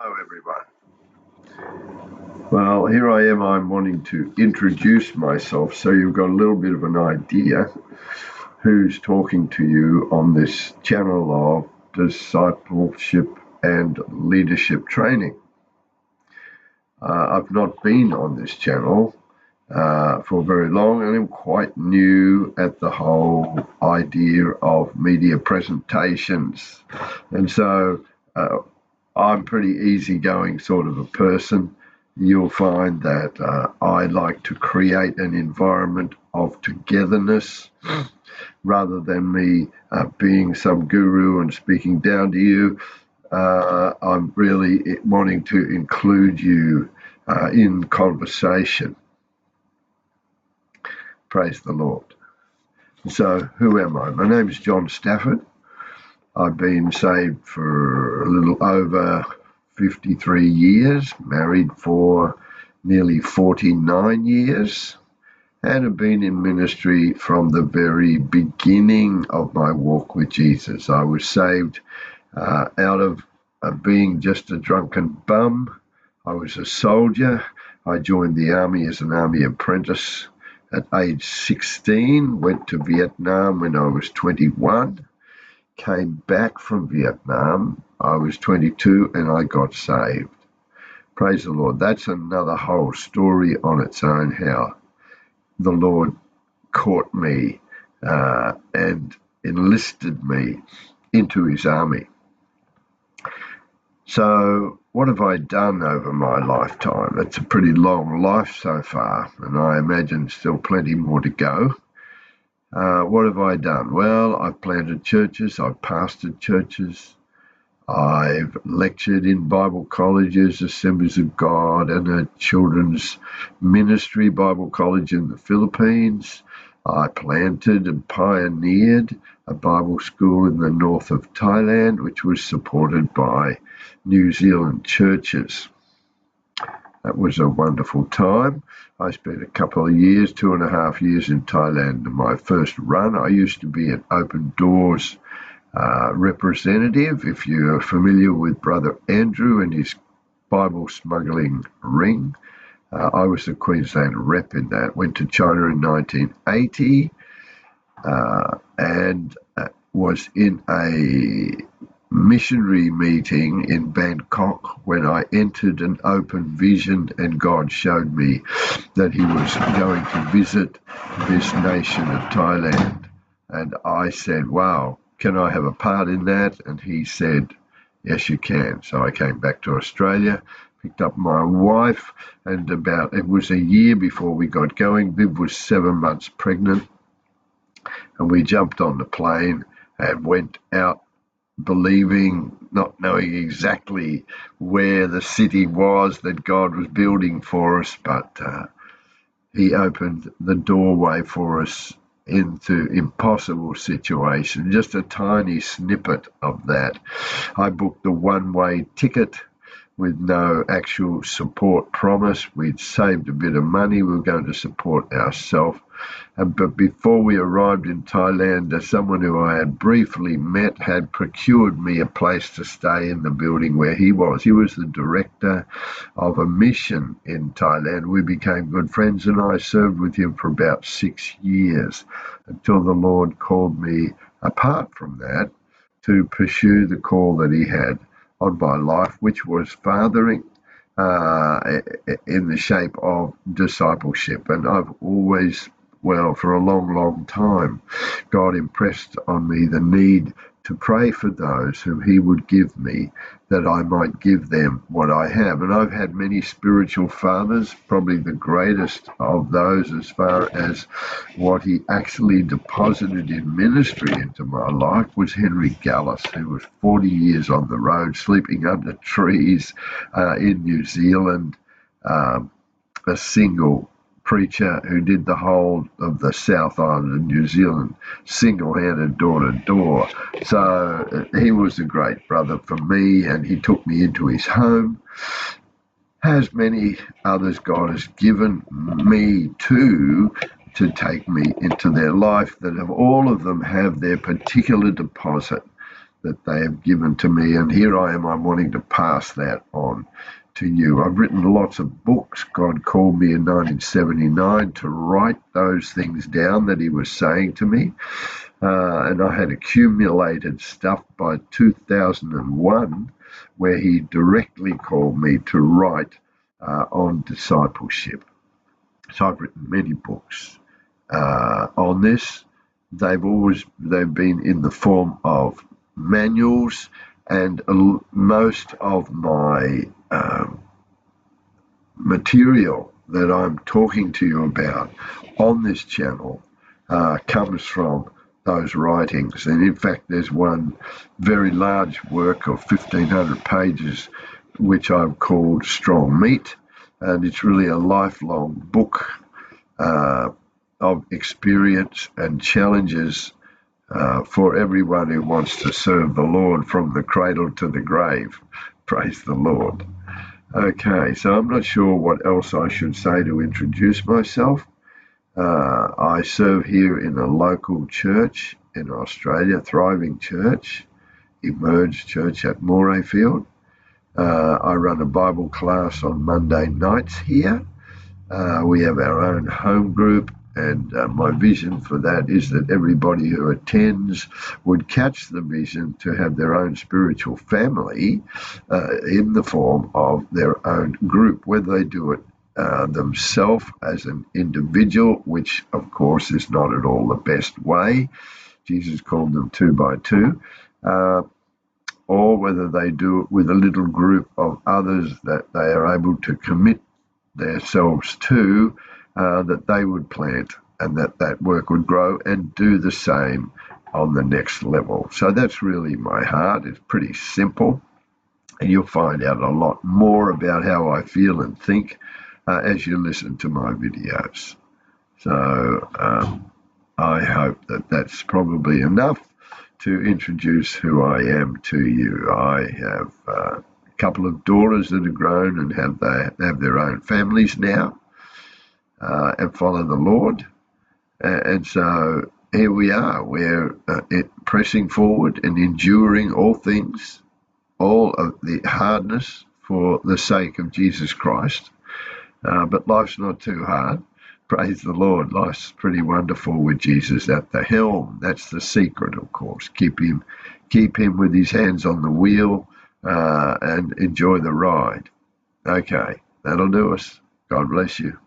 Hello, everyone. Well, here I am. I'm wanting to introduce myself so you've got a little bit of an idea who's talking to you on this channel of discipleship and leadership training. I've not been on this channel for very long, and I'm quite new at the whole idea of media presentations. And so I'm pretty easygoing sort of a person. You'll find that I like to create an environment of togetherness rather than me being some guru and speaking down to you. I'm really wanting to include you in conversation. Praise the Lord. So, who am I? My name is John Stafford. I've been saved for a little over 53 years, married for nearly 49 years, and have been in ministry from the very beginning of my walk with Jesus. I was saved out of being just a drunken bum. I was a soldier. I joined the army as an army apprentice at age 16, went to Vietnam when I was 21. Came back from Vietnam, I was 22, and I got saved. Praise the Lord. That's another whole story on its own, how the Lord caught me and enlisted me into his army. So what have I done over my lifetime? It's a pretty long life so far, and I imagine still plenty more to go. What have I done? Well, I've planted churches, I've pastored churches, I've lectured in Bible colleges, Assemblies of God, and a children's ministry Bible college in the Philippines. I planted and pioneered a Bible school in the north of Thailand, which was supported by New Zealand churches. That was a wonderful time. I spent a couple of years, 2.5 years in Thailand in my first run. I used to be an Open Doors representative. If you're familiar with Brother Andrew and his Bible smuggling ring, I was the Queensland rep in that. Went to China in 1980 and was in a missionary meeting in Bangkok when I entered an open vision, and God showed me that he was going to visit this nation of Thailand. And I said, wow, can I have a part in that? And he said, yes, you can. So I came back to Australia, picked up my wife, and it was a year before we got going. Viv was 7 months pregnant, and we jumped on the plane and went out believing, not knowing exactly where the city was that God was building for us, but he opened the doorway for us into impossible situation. Just a tiny snippet of that. I booked the one-way ticket with no actual support promise. We'd saved a bit of money. We were going to support ourselves. But before we arrived in Thailand, someone who I had briefly met had procured me a place to stay in the building where he was. He was the director of a mission in Thailand. We became good friends, and I served with him for about 6 years until the Lord called me, apart from that, to pursue the call that he had on my life, which was fathering in the shape of discipleship. And I've always, for a long, long time, God impressed on me the need to pray for those whom he would give me, that I might give them what I have. And I've had many spiritual fathers. Probably the greatest of those, as far as what he actually deposited in ministry into my life, was Henry Gallis, who was 40 years on the road, sleeping under trees in New Zealand, a single preacher who did the whole of the South Island of New Zealand single-handed, door to door. So he was a great brother for me, and he took me into his home, as many others God has given me to take me into their life, that all of them have their particular deposit that they have given to me, and here I am, I'm wanting to pass that on to you. I've written lots of books. God called me in 1979 to write those things down that he was saying to me, and I had accumulated stuff by 2001 where he directly called me to write on discipleship. So I've written many books on this. They've been in the form of manuals, and most of my material that I'm talking to you about on this channel comes from those writings. And in fact, there's one very large work of 1,500 pages which I've called Strong Meat, and it's really a lifelong book of experience and challenges for everyone who wants to serve the Lord from the cradle to the grave. Praise the Lord. Okay, so I'm not sure what else I should say to introduce myself. I serve here in a local church in Australia, thriving church, Emerge Church at Morayfield. I run a Bible class on Monday nights here. We have our own home group, and my vision for that is that everybody who attends would catch the vision to have their own spiritual family in the form of their own group, whether they do it themselves as an individual, which of course is not at all the best way. Jesus called them 2 by 2. Or whether they do it with a little group of others that they are able to commit themselves to, that they would plant, and that work would grow and do the same on the next level. So that's really my heart. It's pretty simple, and you'll find out a lot more about how I feel and think as you listen to my videos. So I hope that that's probably enough to introduce who I am to you. I have a couple of daughters that have grown and have their own families now and follow the Lord. And so here we are. We're pressing forward and enduring all things, all of the hardness for the sake of Jesus Christ. But life's not too hard. Praise the Lord. Life's pretty wonderful with Jesus at the helm. That's the secret, of course. Keep him with his hands on the wheel and enjoy the ride. Okay, that'll do us. God bless you.